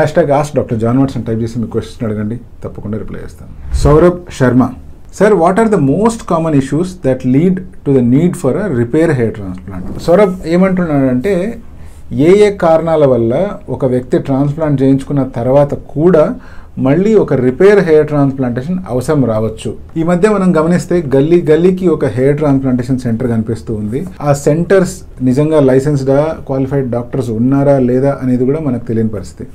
#AskDrJohnWatson అని type చేసి మీ question అడగండి, తప్పకుండా రిప్లై చేస్తాను. Saurabh Sharma, sir what are the most common issues that lead to the need for a repair hair transplant? Saurabh ఏమంటున్నాడంటే ఏ కారణాల వల్ల ఒక వ్యక్తి ట్రాన్స్ప్లాంట్ చేయించుకున్న తర్వాత కూడా మళ్ళీ ఒక రిపేర్ హెయిర్ ట్రాన్స్ప్లాంటేషన్ అవసరం రావచ్చు. ఈ మధ్య మనం గమనిస్తే గల్లీకి ఒక హెయిర్ ట్రాన్స్ప్లాంటేషన్ సెంటర్ కనిపిస్తూ ఉంది. ఆ సెంటర్స్ నిజంగా లైసెన్స్డా, క్వాలిఫైడ్ డాక్టర్స్ ఉన్నారా లేదా అనేది కూడా మనకు తెలియని పరిస్థితి.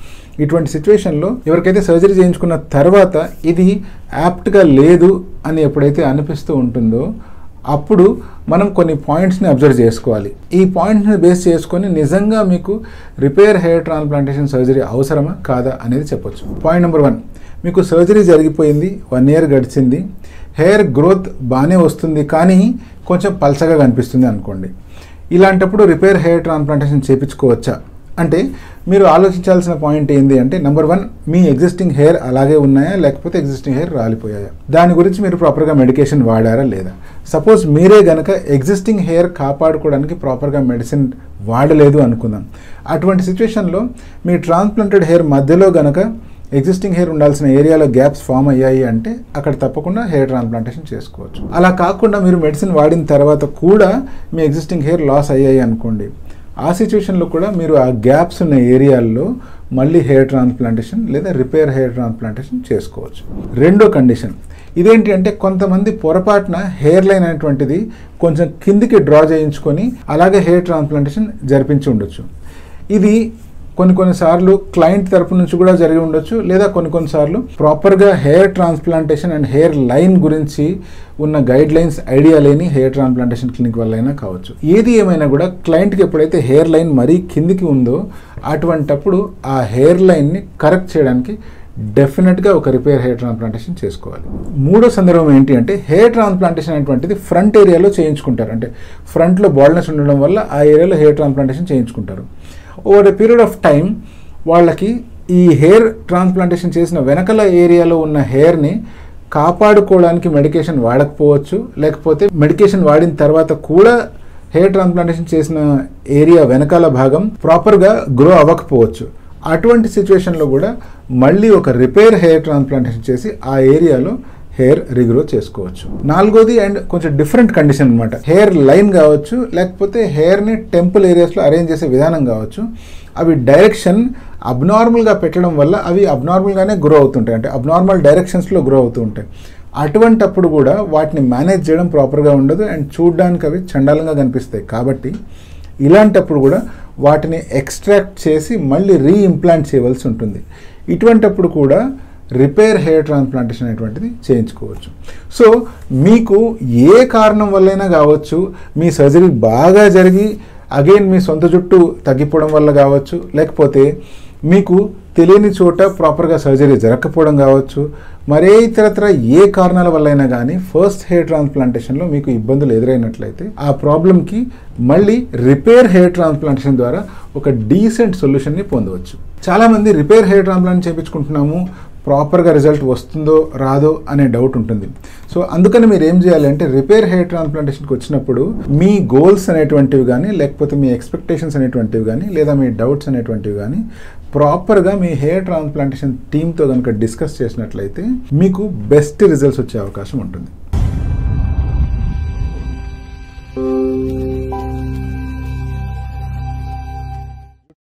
ఇటువంటి సిచ్యువేషన్లో ఎవరికైతే సర్జరీ చేయించుకున్న తర్వాత ఇది యాప్ట్గా లేదు అని ఎప్పుడైతే అనిపిస్తూ ఉంటుందో అప్పుడు మనం కొన్ని పాయింట్స్ని అబ్జర్వ్ చేసుకోవాలి. ఈ పాయింట్స్ని బేస్ చేసుకొని నిజంగా మీకు రిపేర్ హెయిర్ ట్రాన్స్ప్లాంటేషన్ సర్జరీ అవసరమా కాదా అనేది చెప్పొచ్చు. పాయింట్ నెంబర్ 1, మీకు సర్జరీ జరిగిపోయింది, 1 year గడిచింది, హెయిర్ గ్రోత్ బాగానే వస్తుంది కానీ కొంచెం పల్చగా కనిపిస్తుంది అనుకోండి. ఇలాంటప్పుడు రిపేర్ హెయిర్ ట్రాన్స్ప్లాంటేషన్ చేయించుకోవచ్చా అంటే మీరు ఆలోచించాల్సిన పాయింట్ ఏంటి అంటే నెంబర్ 1, మీ ఎగ్జిస్టింగ్ హెయిర్ అలాగే ఉన్నాయా లేకపోతే ఎగ్జిస్టింగ్ హెయిర్ రాలిపోయాయా, దాని గురించి మీరు ప్రాపర్గా మెడికేషన్ వాడారా లేదా. సపోజ్ మీరే గనక ఎగ్జిస్టింగ్ హెయిర్ కాపాడుకోవడానికి ప్రాపర్గా మెడిసిన్ వాడలేదు అనుకుందాం. అటువంటి సిచ్యువేషన్లో మీ ట్రాన్స్ప్లాంటెడ్ హెయిర్ మధ్యలో గనక ఎగ్జిస్టింగ్ హెయిర్ ఉండాల్సిన ఏరియాలో గ్యాప్స్ ఫామ్ అయ్యాయి అంటే అక్కడ తప్పకుండా హెయిర్ ట్రాన్స్ప్లాంటేషన్ చేసుకోవచ్చు. అలా కాకుండా మీరు మెడిసిన్ వాడిన తర్వాత కూడా మీ ఎగ్జిస్టింగ్ హెయిర్ లాస్ అయ్యాయి అనుకోండి, ఆ సిచ్యువేషన్లో కూడా మీరు ఆ గ్యాప్స్ ఉన్న ఏరియాల్లో మళ్ళీ హెయిర్ ట్రాన్స్ప్లాంటేషన్ లేదా రిపేర్ హెయిర్ ట్రాన్స్ప్లాంటేషన్ చేసుకోవచ్చు. రెండో కండిషన్ ఇదేంటి అంటే కొంతమంది పొరపాటున హెయిర్ లైన్ అనేటువంటిది కొంచెం కిందికి డ్రా చేయించుకొని అలాగే హెయిర్ ట్రాన్స్ప్లాంటేషన్ జరిపించి ఉండొచ్చు. ఇది కొన్నిసార్లు క్లయింట్ తరపు నుంచి కూడా జరిగి ఉండొచ్చు, లేదా కొన్నిసార్లు ప్రాపర్గా hair transplantation and hair line గురించి ఉన్న గైడ్ లైన్స్ ఐడియా లేని హెయిర్ ట్రాన్స్ప్లాంటేషన్ క్లినిక్ వల్ల అయినా కావచ్చు. ఏది ఏమైనా కూడా క్లయింట్కి ఎప్పుడైతే హెయిర్ లైన్ మరీ కిందికి ఉందో అటువంటప్పుడు ఆ హెయిర్ లైన్ని కరెక్ట్ చేయడానికి డెఫినెట్గా ఒక రిపేర్ హెయిర్ ట్రాన్స్ప్లాంటేషన్ చేసుకోవాలి. మూడో సందర్భం ఏంటి అంటే హెయిర్ ట్రాన్స్ప్లాంటేషన్ అనేటువంటిది ఫ్రంట్ ఏరియాలో చేయించుకుంటారు. అంటే ఫ్రంట్లో బాల్నెస్ ఉండడం వల్ల ఆ ఏరియాలో హెయిర్ ట్రాన్స్ప్లాంటేషన్ చేయించుకుంటారు. Over a period of time వాళ్ళకి ఈ హెయిర్ ట్రాన్స్ప్లాంటేషన్ చేసిన వెనకల ఏరియాలో ఉన్న హెయిర్ని కాపాడుకోవడానికి మెడికేషన్ వాడకపోవచ్చు, లేకపోతే మెడికేషన్ వాడిన తర్వాత కూడా హెయిర్ ట్రాన్స్ప్లాంటేషన్ చేసిన ఏరియా వెనకాల భాగం ప్రాపర్గా గ్రో అవ్వకపోవచ్చు. అటువంటి సిచ్యువేషన్లో కూడా మళ్ళీ ఒక రిపేర్ హెయిర్ ట్రాన్స్ప్లాంటేషన్ చేసి ఆ ఏరియాలో హెయిర్ రీగ్రో చేసుకోవచ్చు. నాలుగోది అండ్ కొంచెం డిఫరెంట్ కండిషన్ అనమాట, హెయిర్ లైన్ కావచ్చు లేకపోతే హెయిర్ని టెంపుల్ ఏరియాస్లో అరేంజ్ చేసే విధానం కావచ్చు. అవి డైరెక్షన్ అబ్నార్మల్గా పెట్టడం వల్ల అవి అబ్నార్మల్గానే గ్రో అవుతుంటాయి, అంటే అబ్నార్మల్ డైరెక్షన్స్లో గ్రో అవుతూ ఉంటాయి. అటువంటప్పుడు కూడా వాటిని మేనేజ్ చేయడం ప్రాపర్గా ఉండదు అండ్ చూడడానికి అవి చండాలంగా కనిపిస్తాయి. కాబట్టి ఇలాంటప్పుడు కూడా వాటిని ఎక్స్ట్రాక్ట్ చేసి మళ్ళీ రీఇంప్లాంట్ చేయవలసి ఉంటుంది. ఇటువంటప్పుడు కూడా రిపేర్ హెయిర్ ట్రాన్స్ప్లాంటేషన్ అనేటువంటిది చేయించుకోవచ్చు. సో మీకు ఏ కారణం వల్లైనా కావచ్చు, మీ సర్జరీ బాగా జరిగి అగైన్ మీ సొంత జుట్టు తగ్గిపోవడం వల్ల కావచ్చు, లేకపోతే మీకు తెలియని చోట ప్రాపర్గా సర్జరీ జరగకపోవడం కావచ్చు, మరే ఇతరత్ర ఏ కారణాల వల్లైనా కానీ ఫస్ట్ హెయిర్ ట్రాన్స్ప్లాంటేషన్లో మీకు ఇబ్బందులు ఎదురైనట్లయితే ఆ ప్రాబ్లంకి మళ్ళీ రిపేర్ హెయిర్ ట్రాన్స్ప్లాంటేషన్ ద్వారా ఒక డీసెంట్ సొల్యూషన్ని పొందవచ్చు. చాలామంది రిపేర్ హెయిర్ ట్రాన్స్ప్లాంట్ చేయించుకుంటున్నాము, ప్రాపర్గా రిజల్ట్ వస్తుందో రాదో అనే డౌట్ ఉంటుంది. సో అందుకని మీరు ఏం చేయాలి అంటే రిపేర్ హెయిర్ ట్రాన్స్ప్లాంటేషన్కి వచ్చినప్పుడు మీ గోల్స్ అనేటువంటివి కానీ, లేకపోతే మీ ఎక్స్పెక్టేషన్స్ అనేటువంటివి కానీ, లేదా మీ డౌట్స్ అనేటువంటివి కానీ ప్రాపర్గా మీ హెయిర్ ట్రాన్స్ప్లాంటేషన్ టీమ్తో కనుక డిస్కస్ చేసినట్లయితే మీకు బెస్ట్ రిజల్ట్స్ వచ్చే అవకాశం ఉంటుంది.